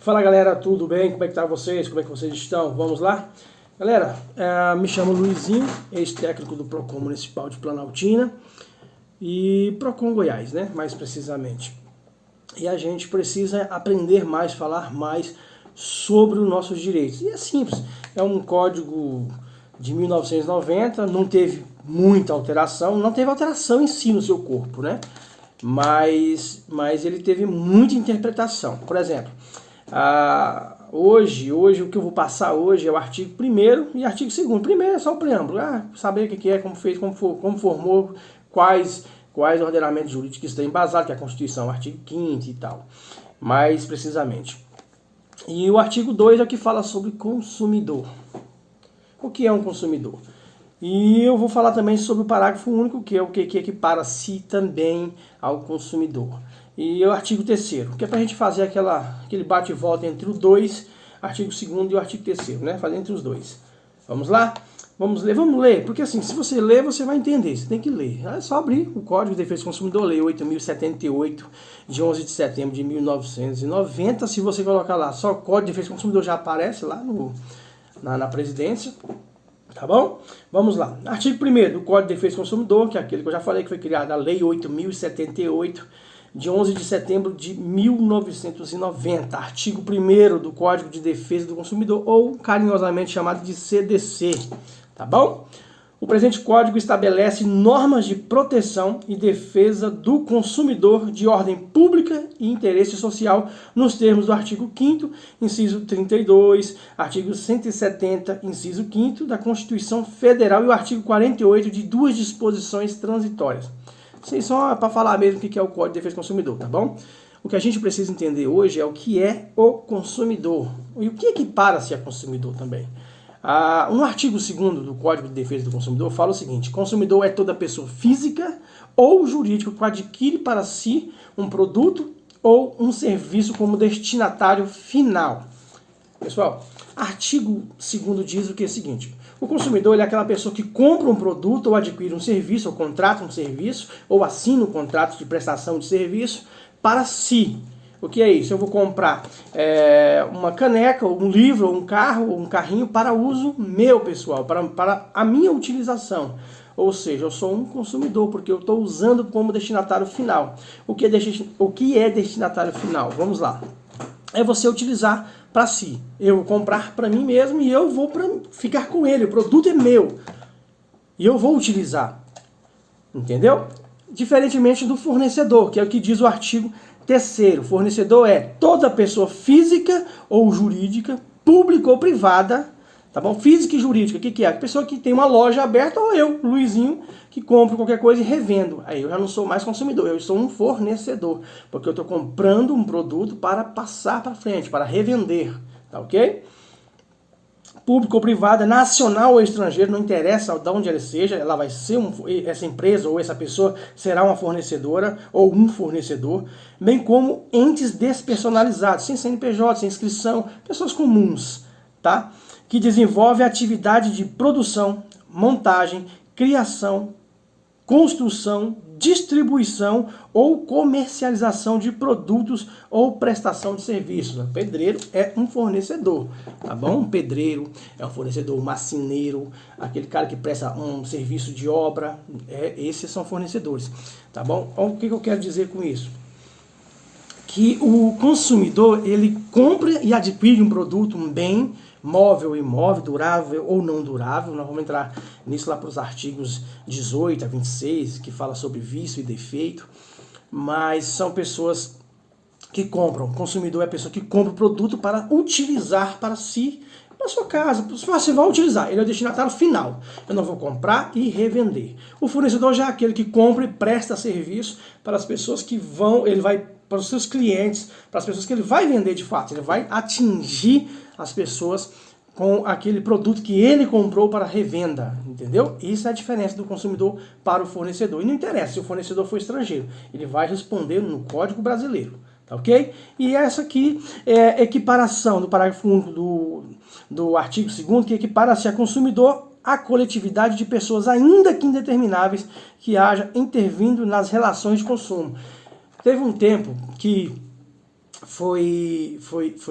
Fala galera, tudo bem? Como é que tá vocês? Como é que vocês estão? Vamos lá? Galera, me chamo Luizinho, ex-técnico do Procon Municipal de Planaltina e Procon Goiás, né? Mais precisamente. E a gente precisa aprender mais, falar mais sobre os nossos direitos. E é simples, é um código de 1990, não teve muita alteração, não teve alteração em si no seu corpo, né? Mas ele teve muita interpretação. Por exemplo, hoje o que eu vou passar hoje é o artigo 1º e artigo 2º. Primeiro é só o preâmbulo, saber o que é, como fez, como formou, quais ordenamentos jurídicos estão embasados, que é a Constituição, o artigo 5º e tal, mais precisamente. E o artigo 2 é o que fala sobre consumidor. O que é um consumidor? E eu vou falar também sobre o parágrafo único, que é o que equipara-se também ao consumidor. E o artigo 3º, que é para a gente fazer aquele bate e volta entre o 2, artigo 2º e o artigo 3º, né? Fazer entre os dois. Vamos lá? Vamos ler, porque assim, se você ler, você vai entender, você tem que ler. É só abrir o Código de Defesa do Consumidor, Lei 8.078, de 11 de setembro de 1990. Se você colocar lá, só Código de Defesa do Consumidor já aparece lá na presidência. Tá bom? Vamos lá. Artigo 1º do Código de Defesa do Consumidor, que é aquele que eu já falei que foi criado, a Lei 8.078, de 11 de setembro de 1990. Artigo 1º do Código de Defesa do Consumidor, ou carinhosamente chamado de CDC. Tá bom? O presente código estabelece normas de proteção e defesa do consumidor de ordem pública e interesse social nos termos do artigo 5º, inciso 32, artigo 170, inciso 5º da Constituição Federal e o artigo 48 de duas disposições transitórias. Isso aí só para falar mesmo o que é o Código de Defesa do Consumidor, tá bom? O que a gente precisa entender hoje é o que é o consumidor e o que equipara-se a consumidor também. No artigo 2º do Código de Defesa do Consumidor fala o seguinte: consumidor é toda pessoa física ou jurídica que adquire para si um produto ou um serviço como destinatário final. Pessoal, artigo 2º diz o que é o seguinte: o consumidor é aquela pessoa que compra um produto ou adquire um serviço, ou contrata um serviço, ou assina um contrato de prestação de serviço para si. O que é isso? Eu vou comprar uma caneca, ou um livro, ou um carro, ou um carrinho para uso meu, pessoal, para a minha utilização. Ou seja, eu sou um consumidor, porque eu estou usando como destinatário final. O que é destinatário final? Vamos lá. É você utilizar para si. Eu vou comprar para mim mesmo e eu vou ficar com ele. O produto é meu. E eu vou utilizar. Entendeu? Diferentemente do fornecedor, que é o que diz o artigo 3º. Fornecedor é toda pessoa física ou jurídica, pública ou privada, tá bom? Física e jurídica, o que é? A pessoa que tem uma loja aberta, ou eu, Luizinho, que compro qualquer coisa e revendo. Aí eu já não sou mais consumidor, eu sou um fornecedor, porque eu estou comprando um produto para passar para frente, para revender, tá ok? Público ou privada, nacional ou estrangeiro, não interessa de onde ela seja, ela vai ser essa empresa ou essa pessoa será uma fornecedora ou um fornecedor, bem como entes despersonalizados, sem CNPJ, sem inscrição, pessoas comuns, tá? Que desenvolve atividade de produção, montagem, criação, construção, distribuição ou comercialização de produtos ou prestação de serviços. O pedreiro é um fornecedor, tá bom? Um pedreiro é um fornecedor, um marceneiro, aquele cara que presta um serviço de obra, esses são fornecedores, tá bom? O que eu quero dizer com isso? Que o consumidor, ele compra e adquire um produto, um bem, móvel, imóvel, durável ou não durável. Nós vamos entrar nisso lá para os artigos 18 a 26, que fala sobre vício e defeito. Mas são pessoas que compram. Consumidor é a pessoa que compra o produto para utilizar para si, na sua casa. Você vai utilizar, ele é o destinatário final. Eu não vou comprar e revender. O fornecedor já é aquele que compra e presta serviço para as pessoas que vão, ele vai para os seus clientes, para as pessoas que ele vai vender de fato. Ele vai atingir as pessoas com aquele produto que ele comprou para revenda, entendeu? Isso é a diferença do consumidor para o fornecedor. E não interessa se o fornecedor for estrangeiro, ele vai responder no Código Brasileiro, tá ok? E essa aqui é a equiparação do parágrafo único do artigo 2º, que equipara-se a consumidor a coletividade de pessoas, ainda que indetermináveis, que haja intervindo nas relações de consumo. Teve um tempo que foi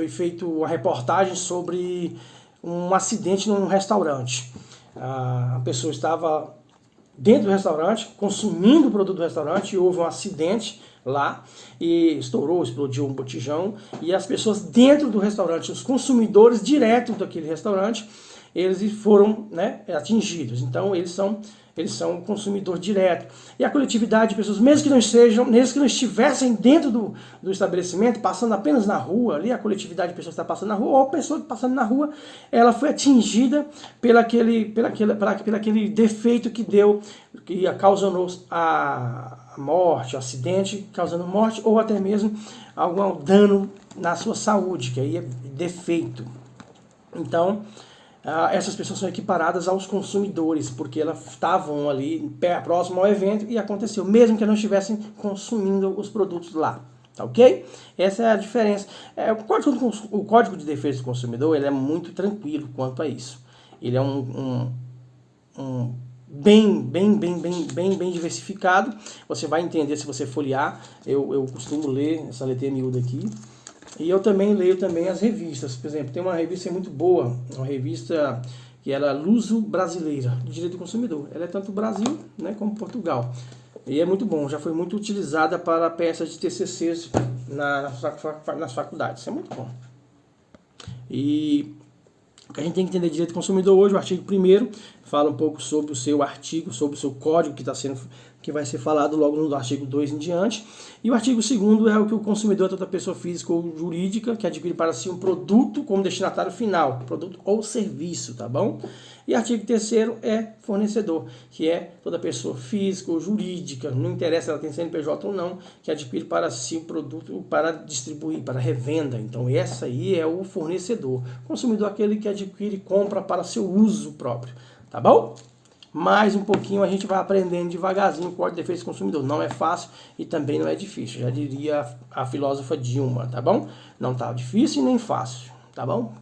feito uma reportagem sobre um acidente num restaurante. A pessoa estava dentro do restaurante, consumindo o produto do restaurante, e houve um acidente lá, e explodiu um botijão, e as pessoas dentro do restaurante, os consumidores direto daquele restaurante, eles foram, né, atingidos. Então eles são consumidor direto. E a coletividade de pessoas, mesmo que não estivessem dentro do estabelecimento, passando apenas na rua, ali a coletividade de pessoas que está passando na rua, ou a pessoa passando na rua, ela foi atingida pelo aquele defeito que causou a morte, o acidente, causando morte, ou até mesmo algum dano na sua saúde, que aí é defeito. Então, essas pessoas são equiparadas aos consumidores, porque elas estavam ali próximo ao evento e aconteceu, mesmo que não estivessem consumindo os produtos lá. Tá ok? Essa é a diferença. O Código de Defesa do Consumidor, ele é muito tranquilo quanto a isso. Ele é bem diversificado. Você vai entender se você folhear. Eu costumo ler essa letrinha miúda aqui. E eu também leio as revistas. Por exemplo, tem uma revista muito boa, uma revista que era Luso Brasileira, de Direito do Consumidor. Ela é tanto Brasil, né, como Portugal. E é muito bom, já foi muito utilizada para peças de TCCs nas faculdades. Isso é muito bom. E o que a gente tem que entender de direito do consumidor hoje, o artigo 1º fala um pouco sobre o seu artigo, sobre o seu código que vai ser falado logo no artigo 2 em diante. E o artigo 2º é o que o consumidor é toda pessoa física ou jurídica que adquire para si um produto como destinatário final, produto ou serviço, tá bom? E o artigo 3º é fornecedor, que é toda pessoa física ou jurídica, não interessa se ela tem CNPJ ou não, que adquire para si um produto para distribuir, para revenda. Então essa aí é o fornecedor. O consumidor é aquele que adquire e compra para seu uso próprio, tá bom? Mais um pouquinho a gente vai aprendendo devagarzinho o Código de Defesa do Consumidor. Não é fácil e também não é difícil, já diria a filósofa Dilma, tá bom? Não tá difícil e nem fácil, tá bom?